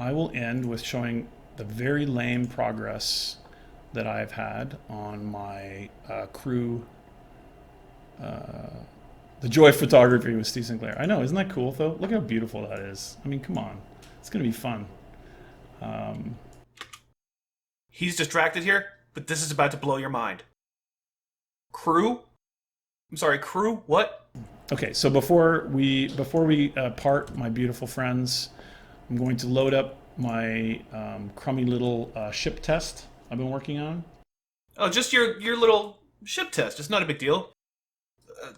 I will end with showing the very lame progress that I've had on my crew. The joy of photography with Steve Sinclair. I know, isn't that cool though? Look how beautiful that is. I mean, come on, it's gonna be fun. He's distracted here, but this is about to blow your mind. Crew? I'm sorry, crew? What? Okay, so before we part, my beautiful friends, I'm going to load up my crummy little ship test I've been working on. Oh, just your little ship test. It's not a big deal.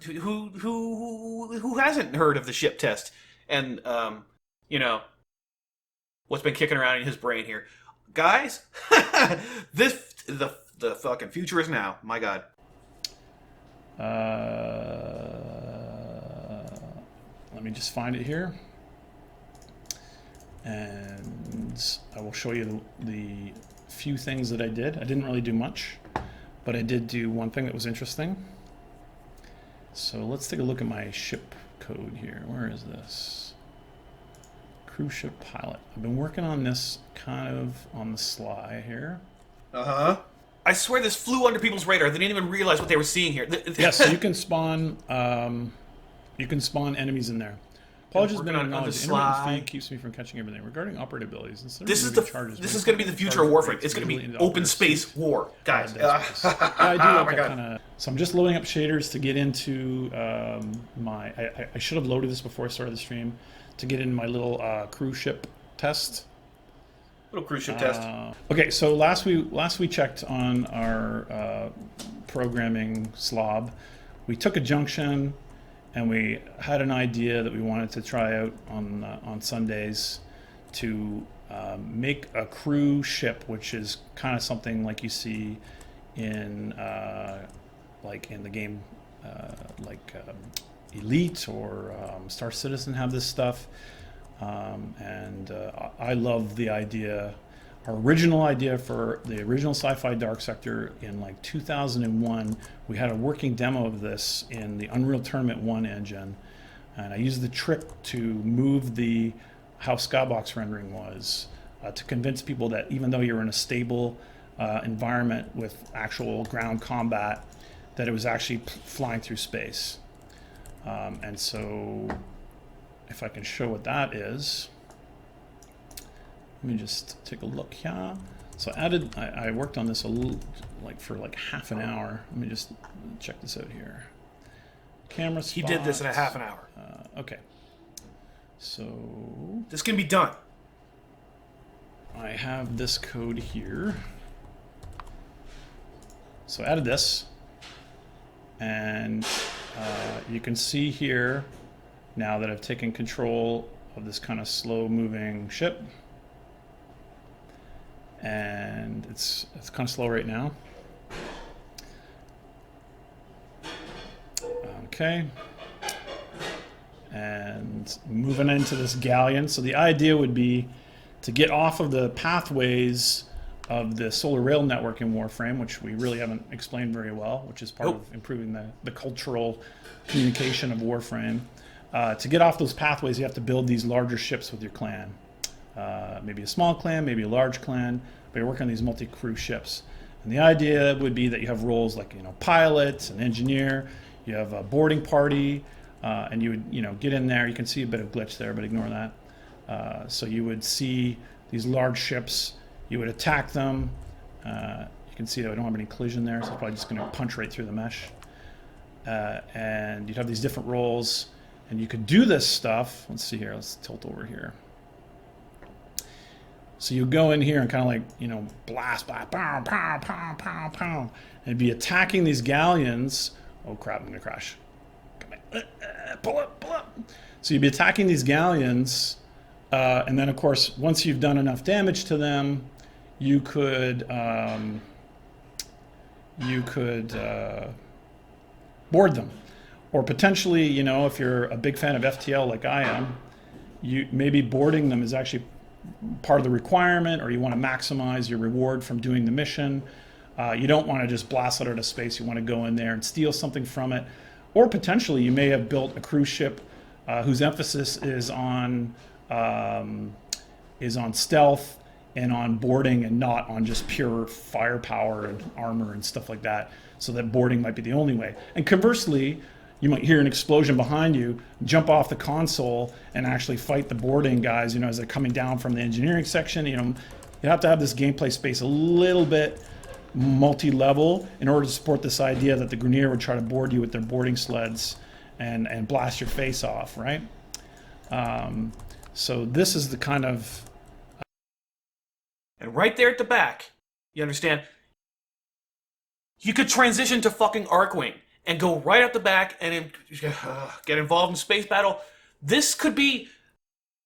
Who hasn't heard of the ship test? And you know what's been kicking around in his brain here, guys? The fucking future is now. My God. Let me just find it here, and I will show you the few things that I did. I didn't really do much, but I did do one thing that was interesting. So let's take a look at my ship code here. Where is this? Cruise ship pilot. I've been working on this kind of on the sly here. Uh-huh. I swear this flew under people's radar. They didn't even realize what they were seeing here. Yes, so you can spawn enemies in there. Apologies been acknowledged. Intermittent feed keeps me from catching everything. Regarding operating abilities, this is going to be the future of Warframe. It's going to be open space war, guys. Yeah, I do like that kind of. So I'm just loading up shaders to get into my. I should have loaded this before I started the stream to get in my little cruise ship test. Little cruise ship test. Okay, so last we checked on our programming slob. We took a junction, and we had an idea that we wanted to try out on Sundays to make a crew ship, which is kind of something like you see in like in the game, Elite or Star Citizen have this stuff. I love the idea. Our original idea for the original sci-fi dark sector in like 2001, we had a working demo of this in the Unreal Tournament 1 engine, and I used the trick to move the how skybox rendering was to convince people that even though you're in a stable environment with actual ground combat, that it was actually flying through space. And so if I can show what that is, let me just take a look here. So I worked on this a little, for like half an hour. Let me just check this out here. Camera spots. He did this in a half an hour. Okay. So this can be done. I have this code here. So I added this, and you can see here now that I've taken control of this kind of slow moving ship, and it's kind of slow right now. Okay, and moving into this galleon. So the idea would be to get off of the pathways of the solar rail network in Warframe, which we really haven't explained very well, which is part of improving the cultural communication of Warframe. To get off those pathways, you have to build these larger ships with your clan. Maybe a small clan, maybe a large clan, but you're working on these multi-crew ships. And the idea would be that you have roles like pilot, an engineer, you have a boarding party, and you would get in there. You can see a bit of glitch there, but ignore that. So you would see these large ships. You would attack them. You can see that I don't have any collision there, so I'm probably just going to punch right through the mesh. And you'd have these different roles. And you could do this stuff. Let's see here. Let's tilt over here. So you go in here and kind of blast, pow, pow, pow, pow, pow, and be attacking these galleons. Oh crap! I'm gonna crash. Pull up, pull up. So you'd be attacking these galleons, and then of course, once you've done enough damage to them, you could board them. Or potentially, if you're a big fan of FTL like I am, maybe boarding them is actually part of the requirement, or you want to maximize your reward from doing the mission. You don't want to just blast it out of space. You want to go in there and steal something from it. Or potentially, you may have built a cruise ship whose emphasis is on is on stealth and on boarding and not on just pure firepower and armor and stuff like that. So that boarding might be the only way. And conversely, you might hear an explosion behind you, jump off the console, and actually fight the boarding guys, as they're coming down from the engineering section. You have to have this gameplay space a little bit multi-level in order to support this idea that the Grineer would try to board you with their boarding sleds and blast your face off, right? So this is the kind of... And right there at the back, you understand, you could transition to fucking Arcwing and go right at the back and get involved in space battle. This could be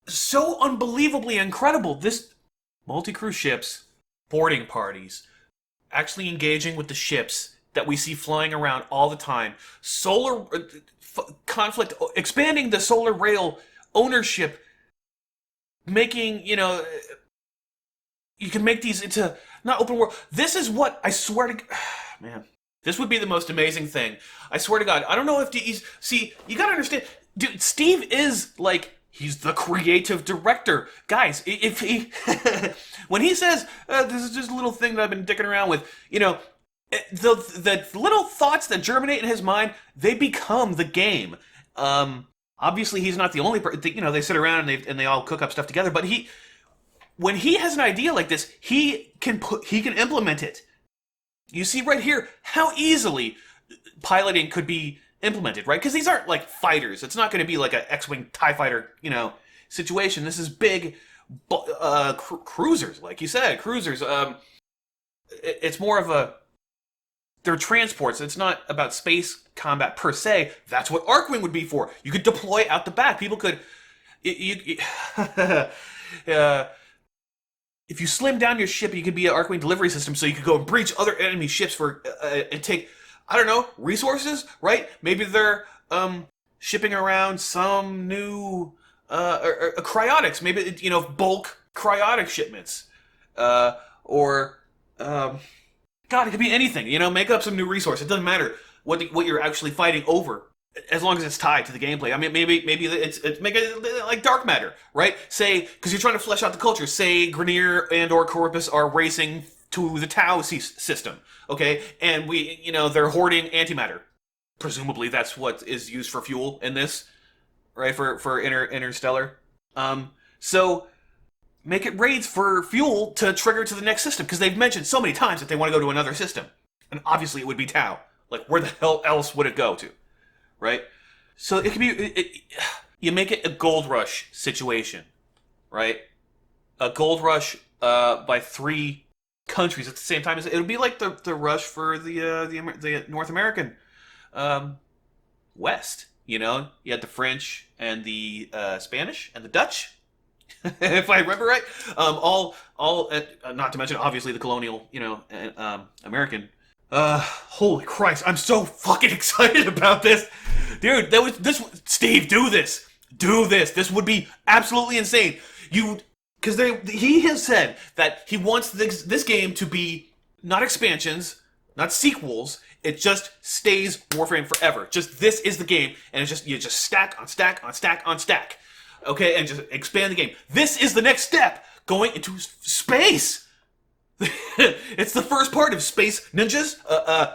so unbelievably incredible. This multi-crew ships, boarding parties, actually engaging with the ships that we see flying around all the time, solar conflict, expanding the solar rail ownership, making, you can make these into not open world. This is what I swear to man. This would be the most amazing thing. I swear to God. I don't know if he's... See, you gotta understand, dude, Steve is he's the creative director. Guys, if he... when he says, this is just a little thing that I've been dicking around with, the little thoughts that germinate in his mind, they become the game. Obviously, he's not the only person. They sit around and they all cook up stuff together, but when he has an idea like this, he can implement it. You see right here how easily piloting could be implemented, right? Because these aren't fighters. It's not going to be like an X-Wing TIE fighter, situation. This is big cruisers, like you said, cruisers. It's more of they're transports. It's not about space combat per se. That's what Arcwing would be for. You could deploy out the back. People could... If you slim down your ship, you could be an Arcwing delivery system, so you could go and breach other enemy ships for and take, I don't know, resources, right? Maybe they're shipping around some new cryotics, maybe bulk cryotic shipments, or God, it could be anything. Make up some new resource. It doesn't matter what you're actually fighting over, as long as it's tied to the gameplay. I mean, maybe it's make it like dark matter, right? Say, because you're trying to flesh out the culture. Say Grineer and or Corpus are racing to the Tau system, okay? And they're hoarding antimatter. Presumably, that's what is used for fuel in this, right? For interstellar. So make it raids for fuel to trigger to the next system, because they've mentioned so many times that they want to go to another system, and obviously it would be Tau. Where the hell else would it go to? Right? So it could be... you make it a gold rush situation, right? A gold rush by 3 countries at the same time. It would be like the rush for the North American West. You had the French and the Spanish and the Dutch, if I remember right. All not to mention, obviously, the colonial, American. Holy Christ, I'm so fucking excited about this. Dude, Steve, do this. This would be absolutely insane. Because he has said that he wants this game to be not expansions, not sequels. It just stays Warframe forever. Just this is the game, and it's you just stack on stack on stack on stack. Okay, and just expand the game. This is the next step, going into space. It's the first part of Space Ninjas,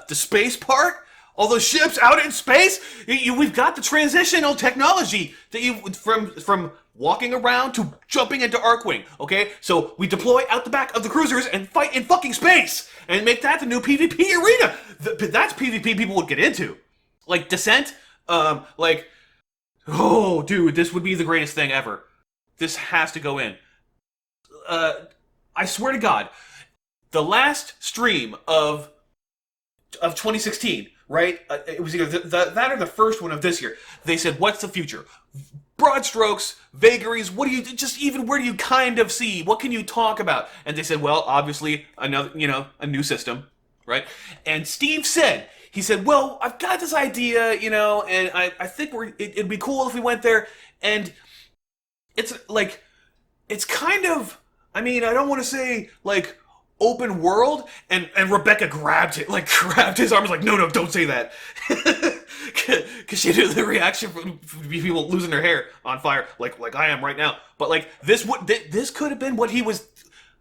the space part. All those ships out in space. We've got the transitional technology that from walking around to jumping into Arcwing. Okay, so we deploy out the back of the cruisers and fight in fucking space and make that the new PvP arena. That's PvP people would get into, like Descent. Oh, dude, this would be the greatest thing ever. This has to go in. I swear to God. The last stream of 2016, right? It was either that or the first one of this year. They said, "What's the future? Broad strokes, vagaries. What do you where do you kind of see? What can you talk about?" And they said, "Well, obviously another, a new system, right?" And Steve said, "Well, I've got this idea, and I think it'd be cool if we went there." And it's kind of, I don't want to say open world, and Rebecca grabbed his arm, was like, no, don't say that. because you knew the reaction from people losing their hair on fire, like I am right now. But like this could have been what he was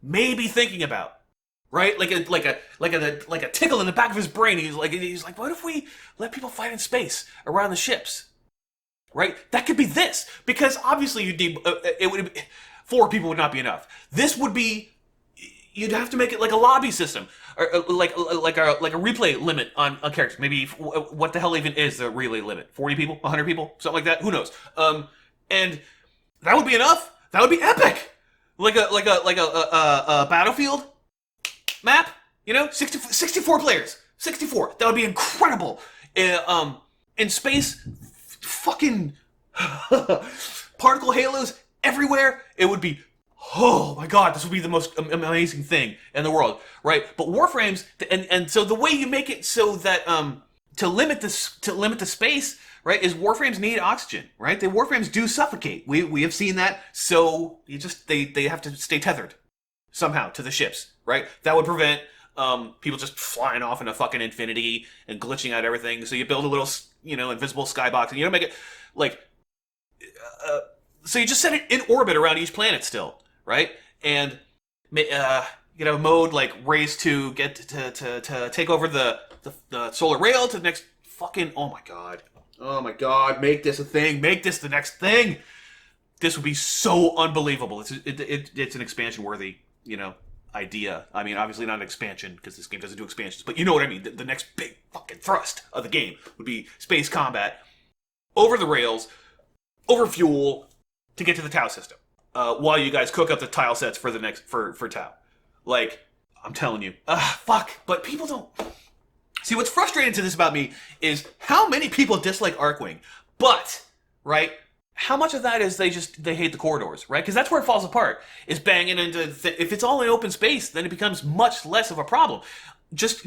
maybe thinking about, right? Like a tickle in the back of his brain. He's like, what if we let people fight in space around the ships, right? That could be this, because obviously you'd need it would 4 people would not be enough. This would be, you'd have to make it like a lobby system, or like a replay limit on characters. Maybe what the hell even is the relay limit? 40 people, 100 people, something like that. Who knows? And that would be enough. That would be epic. Like a Battlefield map. 64 players, 64. That would be incredible. In space, fucking particle halos everywhere. It would be. Oh my god, this would be the most amazing thing in the world, right? But Warframes, and so the way you make it so that to limit the space, right, is Warframes need oxygen, right? The Warframes do suffocate. We have seen that. So they have to stay tethered somehow to the ships, right? That would prevent people just flying off into fucking infinity and glitching out everything. So you build a little invisible skybox, and you don't make it like so you just set it in orbit around each planet still. Right, and you have a mode like race to get to take over the solar rail to the next fucking. Oh my god! Make this a thing. Make this the next thing. This would be so unbelievable. It's an expansion worthy idea. I mean, obviously not an expansion because this game doesn't do expansions, but you know what I mean. The next big fucking thrust of the game would be space combat over the rails, over fuel to get to the Tau system. While you guys cook up the tile sets for the next for Tau. Like, I'm telling you. Fuck. But people don't. See, what's frustrating to this about me is how many people dislike Arcwing. But, right, how much of that is they hate the corridors, right? Because that's where it falls apart. Is banging into if it's all in open space, then it becomes much less of a problem. Just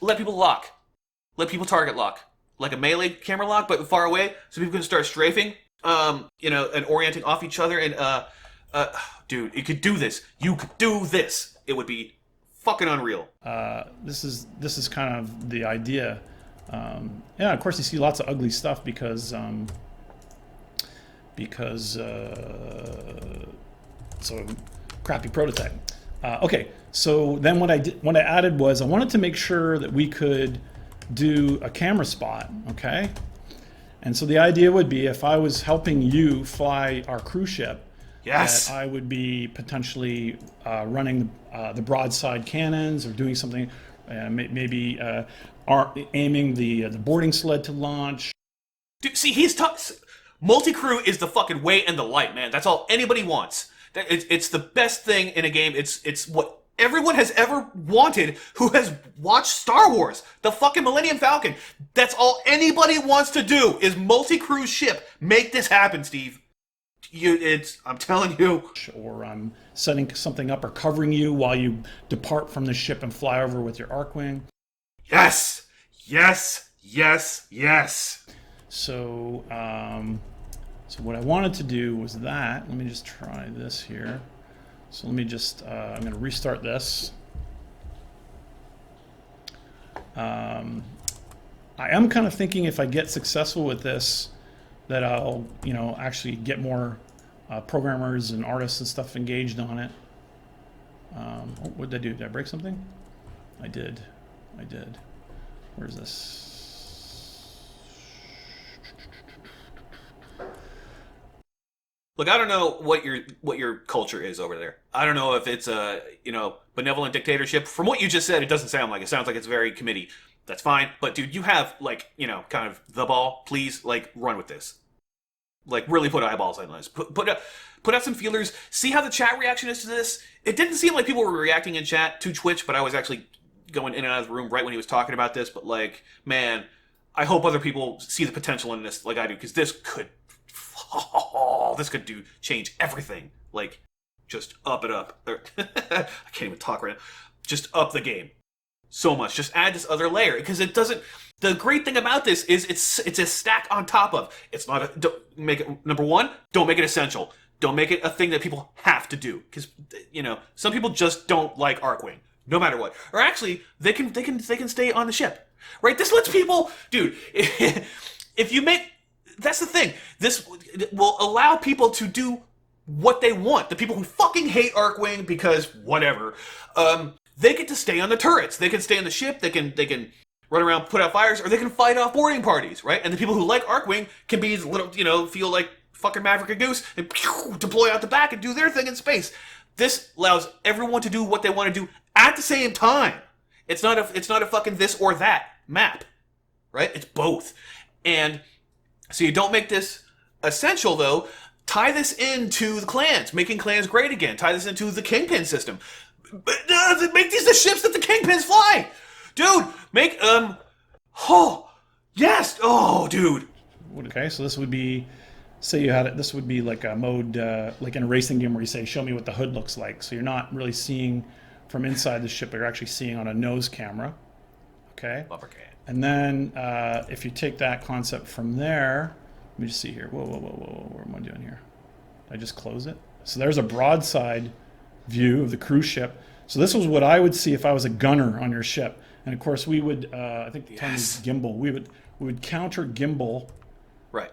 let people lock. Let people target lock. Like a melee camera lock, but far away, so people can start strafing. And orienting off each other, and dude, you could do this. You could do this. It would be fucking unreal. This is kind of the idea. Of course you see lots of ugly stuff because it's a crappy prototype. Okay, so then what I added was I wanted to make sure that we could do a camera spot. Okay. And so the idea would be if I was helping you fly our cruise ship, yes, that I would be potentially running the broadside cannons or doing something, maybe aiming the boarding sled to launch. Dude, see, he's tough. Multi-crew is the fucking way and the light, man. That's all anybody wants. It's the best thing in a game. It's what everyone has ever wanted who has watched Star Wars, the fucking Millennium Falcon. That's all anybody wants to do is multi-cruise ship. Make this happen, Steve. I'm telling you. Or I'm setting something up or covering you while you depart from the ship and fly over with your Arcwing. Yes, yes, yes, yes. So what I wanted to do was that. Let me just try this here. So let me just, I'm going to restart this. I am kind of thinking if I get successful with this, that I'll, actually get more programmers and artists and stuff engaged on it. What did I do? Did I break something? I did. Where's this? Look, I don't know what your culture is over there. I don't know if it's a benevolent dictatorship. From what you just said, it doesn't sound like it. Sounds like it's very committee. That's fine, but dude, you have kind of the ball. Please, run with this. Really put eyeballs on this. Put out some feelers. See how the chat reaction is to this. It didn't seem like people were reacting in chat to Twitch, but I was actually going in and out of the room right when he was talking about this. But man, I hope other people see the potential in this like I do, because this could. This could change everything. Just up it up. I can't even talk right now. Just up the game so much. Just add this other layer, because it doesn't. The great thing about this is it's a stack on top of. It's not don't make it number one. Don't make it essential. Don't make it a thing that people have to do, because some people just don't like Arcwing, no matter what. Or actually, they can stay on the ship. right? This lets people, dude. If you make, that's the thing. This will allow people to do what they want. The people who fucking hate Arcwing because whatever, they get to stay on the turrets. They can stay on the ship. They can run around, put out fires, or they can fight off boarding parties, right? And the people who like Arcwing can be little, feel like fucking Maverick and Goose and deploy out the back and do their thing in space. This allows everyone to do what they want to do at the same time. It's not a fucking this or that map, right? It's both. And so you don't make this essential, though. Tie this into the clans, making clans great again. Tie this into the Kingpin system. Make these the ships that the Kingpins fly! Dude, make, oh, yes! Oh, dude. Okay, so this would be, say you had it, this would be like a mode, like in a racing game where you say, show me what the hood looks like. So you're not really seeing from inside the ship, but you're actually seeing on a nose camera. Okay? Bumper can. And then if you take that concept from there, let me just see here. Whoa, what am I doing here? Did I just close it? So there's a broadside view of the cruise ship. So this was what I would see if I was a gunner on your ship. And of course we would, I think the term is gimbal. We would counter gimbal. Right.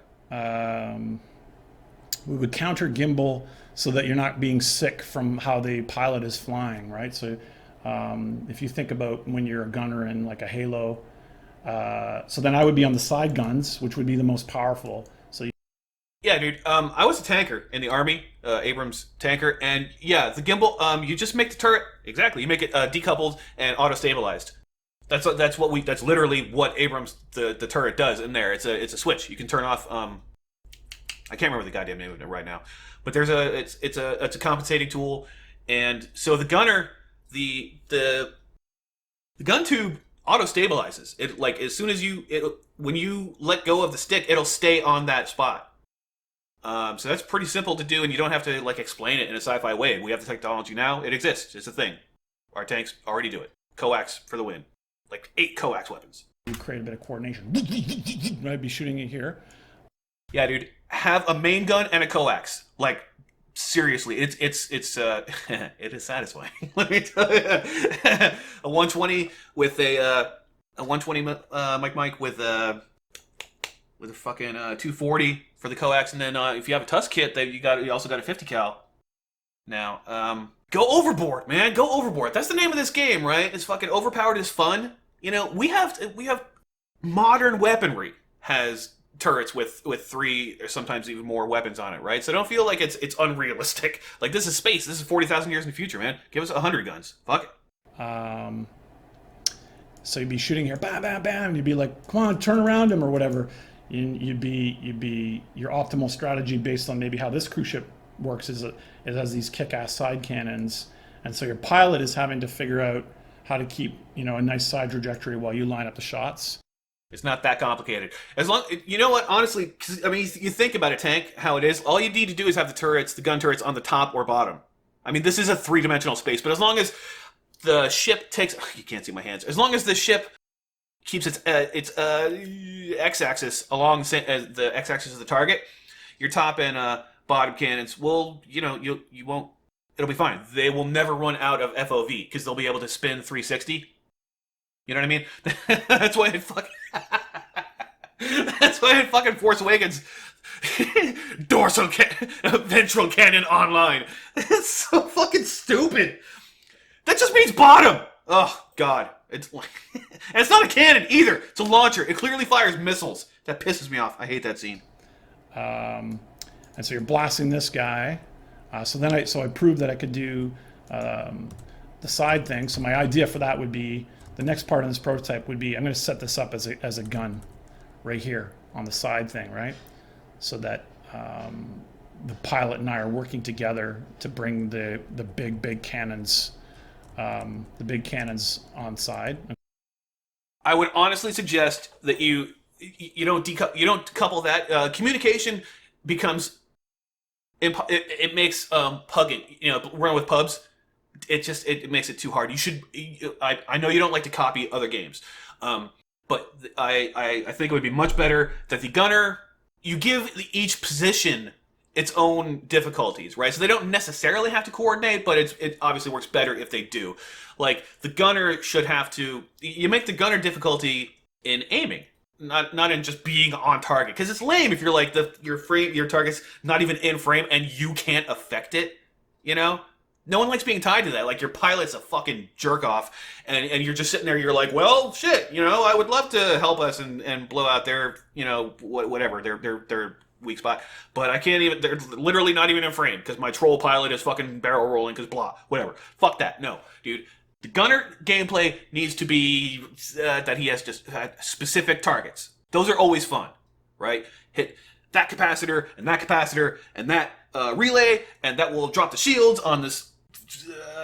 We would counter gimbal so that you're not being sick from how the pilot is flying, right? So if you think about when you're a gunner in like a Halo, so then I would be on the side guns, which would be the most powerful. So yeah, dude. I was a tanker in the Army, Abrams tanker, and yeah, the gimbal. You just make the turret exactly. You make it decoupled and auto stabilized. That's literally what Abrams the turret does in there. It's a switch. You can turn off. I can't remember the goddamn name of it right now, but it's a compensating tool, and so the gunner the gun tube auto stabilizes it, like as soon as when you let go of the stick, it'll stay on that spot. So that's pretty simple to do, and you don't have to like explain it in a sci-fi way. We have the technology now; it exists. It's a thing. Our tanks already do it. Coax for the win. Like 8 coax weapons. You create a bit of coordination. I'd be shooting it here. Yeah, dude. Have a main gun and a coax. Like seriously, it's it is satisfying. Let me tell you. A 120 with a 120 mic with a fucking 240 for the coax, and then if you have a TUS kit, you also got a 50 cal. Now, go overboard, man. Go overboard. That's the name of this game, right? It's fucking overpowered is fun. We have modern weaponry has turrets with 3 or sometimes even more weapons on it, right? So don't feel like it's unrealistic. Like this is space. This is 40,000 years in the future, man. Give us 100 guns. Fuck it. So you'd be shooting here, bam, bam, bam, and you'd be like, come on, turn around him or whatever. You'd be your optimal strategy based on maybe how this cruise ship works is it has these kick-ass side cannons, and so your pilot is having to figure out how to keep a nice side trajectory while you line up the shots. It's not that complicated. As long, you know what, honestly, 'cause, I mean, you think about a tank, how it is, all you need to do is have the gun turrets on the top or bottom. I mean, this is a 3-dimensional space, but as long as the ship takes, you can't see my hands, as long as the ship keeps its x-axis along the x-axis of the target, your top and bottom cannons will, you won't, it'll be fine. They will never run out of FOV, because they'll be able to spin 360. You know what I mean? That's why it fucking... That's why in fucking Force Awakens, ventral cannon online. It's so fucking stupid. That just means bottom. Oh God, it's like, and it's not a cannon either. It's a launcher. It clearly fires missiles. That pisses me off. I hate that scene. And so you're blasting this guy. So I proved that I could do the side thing. So my idea for that would be the next part of this prototype would be I'm going to set this up as a gun. Right here on the side thing, right? So that the pilot and I are working together to bring the big cannons, on side. I would honestly suggest that you don't couple that. Communication becomes it makes pugging. Run with pubs. It makes it too hard. You should. I know you don't like to copy other games. But I think it would be much better that the gunner, you give each position its own difficulties, right? So they don't necessarily have to coordinate, but it obviously works better if they do. Like, the gunner should have to... You make the gunner difficulty in aiming, not in just being on target. Because it's lame if you're like your target's not even in frame and you can't affect it. You know, no one likes being tied to that. Like your pilot's a fucking jerk off, and you're just sitting there. You're like, well, shit. You know, I would love to help us and blow out their whatever their weak spot, but I can't even. They're literally not even in frame because my troll pilot is fucking barrel rolling because blah whatever. Fuck that. No, dude. The gunner gameplay needs to be that he has just specific targets. Those are always fun, right? Hit that capacitor and that capacitor and that relay, and that will drop the shields on this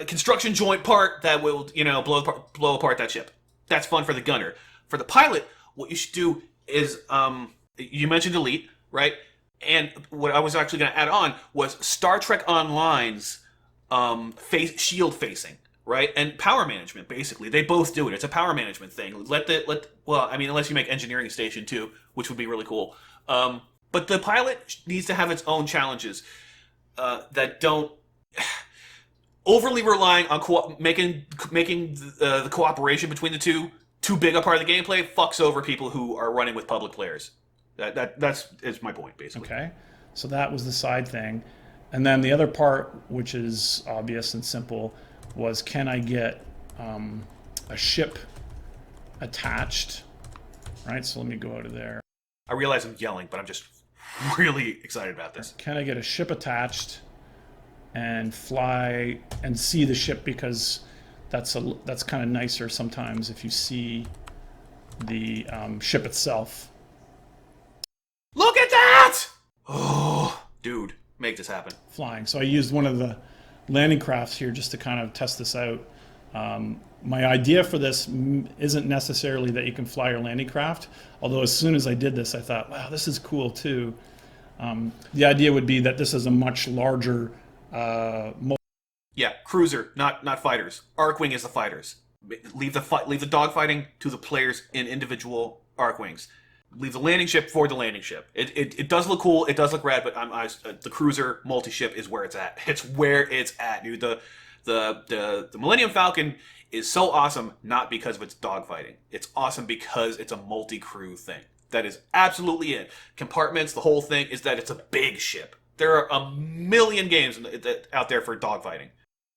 construction joint part that will, blow apart that ship. That's fun for the gunner. For the pilot, what you should do is, you mentioned Elite, right? And what I was actually going to add on was Star Trek Online's shield facing. Right, and power management. Basically, they both do it. It's a power management thing. Unless you make engineering station too, which would be really cool. But the pilot needs to have its own challenges that don't overly relying on making the cooperation between the two too big a part of the gameplay. Fucks over people who are running with public players. That's my point, basically. Okay, so that was the side thing, and then the other part, which is obvious and simple, was can I get a ship attached, right? So let me go out of there. I realize I'm yelling, but I'm just really excited about this. Can I get a ship attached and fly and see the ship, because that's kind of nicer sometimes if you see the ship itself. Look at that! Oh, dude, make this happen. Flying. So I used one of the landing crafts here just to kind of test this out. My idea for this isn't necessarily that you can fly your landing craft, although as soon as I did this I thought, wow, this is cool too. The idea would be that this is a much larger cruiser, not fighters. Arcwing is the fighters. Leave the dogfighting to the players in individual Arcwings. Leave the landing ship for the landing ship. It does look cool. It does look rad, but the cruiser multi-ship is where it's at. It's where it's at, dude. The Millennium Falcon is so awesome, not because of its dogfighting. It's awesome because it's a multi-crew thing. That is absolutely it. Compartments, the whole thing is that it's a big ship. There are a million games out there for dogfighting.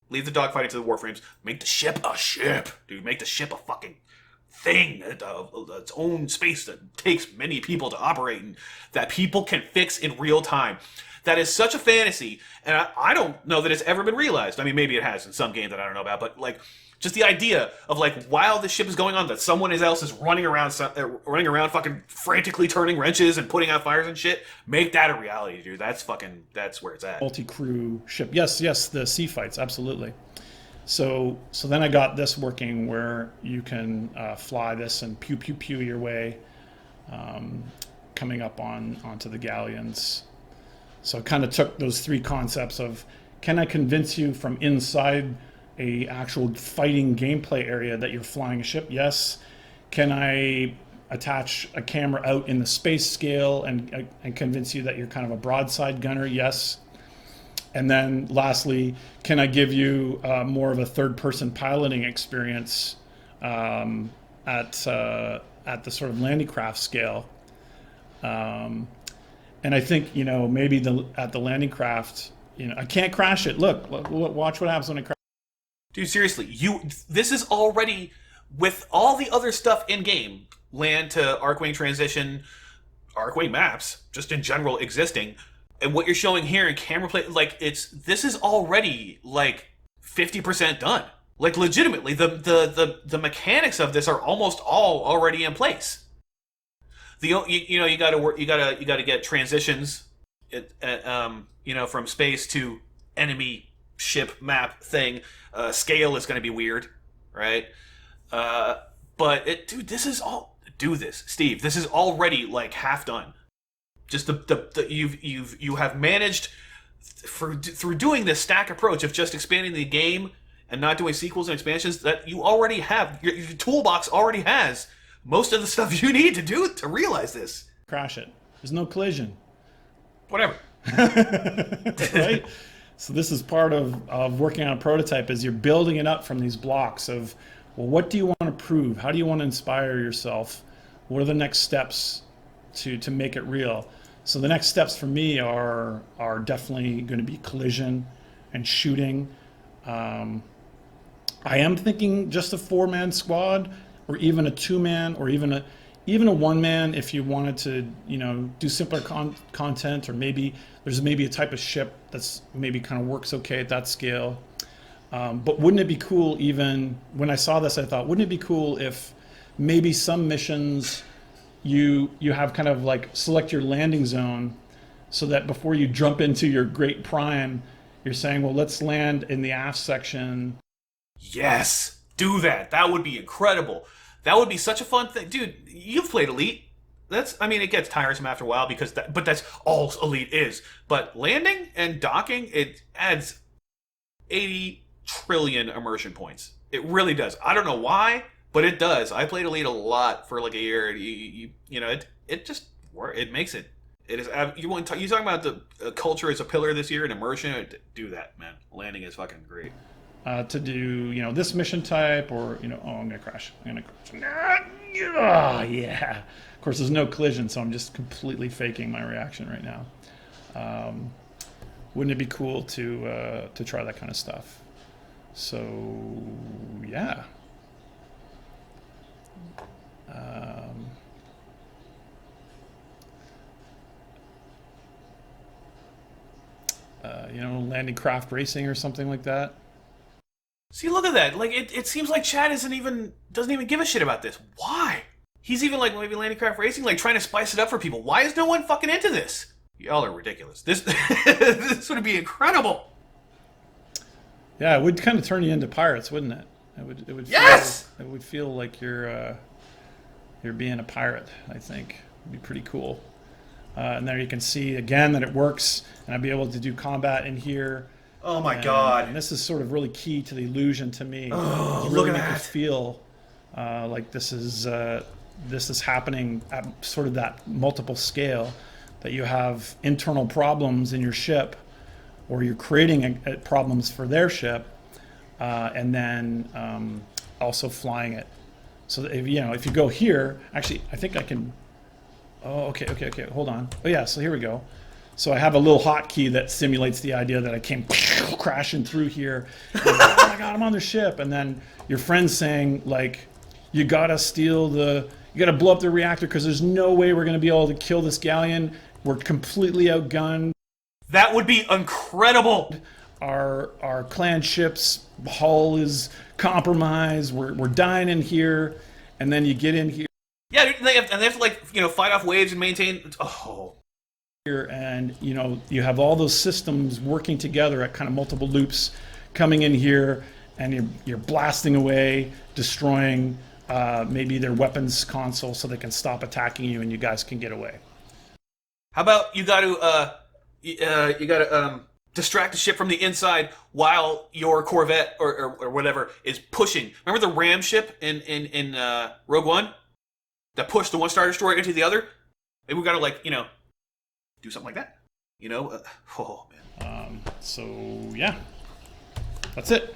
Leave the dogfighting to the Warframes. Make the ship a ship, dude. Make the ship a fucking thing, its own space that takes many people to operate and that people can fix in real time. That is such a fantasy, and I don't know that it's ever been realized. I mean, maybe it has in some game that I don't know about, but like just the idea of like while the ship is going on, that someone else is running around fucking frantically turning wrenches and putting out fires and shit. Make that a reality, dude. That's where it's at. Multi-crew ship. Yes, the sea fights, absolutely. So then I got this working where you can fly this and pew pew pew your way, coming up onto the galleons. So I kind of took those three concepts of, can I convince you from inside a actual fighting gameplay area that you're flying a ship? Yes. Can I attach a camera out in the space scale and convince you that you're kind of a broadside gunner? Yes. And then lastly, can I give you more of a third-person piloting experience at the sort of landing craft scale? And I think, maybe at the landing craft, I can't crash it. Look, watch what happens when I crash. Dude, seriously, this is already, with all the other stuff in game, land to Arcwing transition, Arcwing maps, just in general existing. And what you're showing here in camera play, this is already 50% done. Like legitimately, the mechanics of this are almost all already in place. You gotta get transitions, from space to enemy ship map thing. Scale is gonna be weird, right? But this is all. Do this, Steve. This is already half done. Just you have managed through doing this stack approach of just expanding the game and not doing sequels and expansions, that you already have your toolbox already has most of the stuff you need to do to realize this. Crash it. There's no collision. Whatever. Right? So this is part of working on a prototype, is you're building it up from these blocks of, well, what do you want to prove? How do you want to inspire yourself? What are the next steps to make it real? So the next steps for me are definitely going to be collision and shooting. I am thinking just a 4-man squad, or even a 2-man, or even a 1-man if you wanted to, do simpler content, or maybe there's maybe a type of ship that's maybe kind of works okay at that scale. But wouldn't it be cool, even when I saw this, I thought, wouldn't it be cool if maybe some missions you have kind of like select your landing zone, so that before you jump into your great prime, you're saying, well, let's land in the aft section. Yes, do that. That would be incredible. That would be such a fun thing, dude. You've played Elite. It gets tiresome after a while but that's all Elite is. But landing and docking, it adds 80 trillion immersion points. It really does. I don't know why, but it does. I played Elite a lot for like a year. It just works. It makes it. It is. You talking about the culture as a pillar this year and immersion? Do that, man. Landing is fucking great. To do, this mission type, or, I'm going to crash. Oh, yeah. Of course, there's no collision, so I'm just completely faking my reaction right now. Wouldn't it be cool to try that kind of stuff? So, yeah. Landing craft racing or something like that. See, look at that. Like, it seems like Chad doesn't even give a shit about this. Why? He's even like maybe landing craft racing, like trying to spice it up for people. Why is no one fucking into this? Y'all are ridiculous. This this would be incredible. Yeah, it would kind of turn you into pirates, wouldn't it? It would. Yes. It would feel like you're being a pirate. I think it'd be pretty cool. And there you can see again that it works, and I'd be able to do combat in here. Oh my god! And this is sort of really key to the illusion to me. Oh, really look at make that! You feel like this is happening at sort of that multiple scale, that you have internal problems in your ship, or you're creating problems for their ship, and then also flying it. So that if you go here, actually, I think I can. Oh, okay, hold on. Oh yeah, so here we go. So I have a little hotkey that simulates the idea that I came crashing through here. And oh my god, I'm on the ship. And then your friend's saying, like, you gotta blow up the reactor because there's no way we're gonna be able to kill this galleon. We're completely outgunned. That would be incredible. Our clan ship's hull is compromised. We're dying in here. And then you get in here. Yeah, they have to like fight off waves and maintain. Oh. And you have all those systems working together at kind of multiple loops, coming in here, and you're blasting away, destroying maybe their weapons console so they can stop attacking you, and you guys can get away. How about you got to distract the ship from the inside while your Corvette or whatever is pushing. Remember the ram ship in Rogue One that pushed the one-star destroyer into the other? Maybe we got to do something like that. Oh man. So yeah, that's it.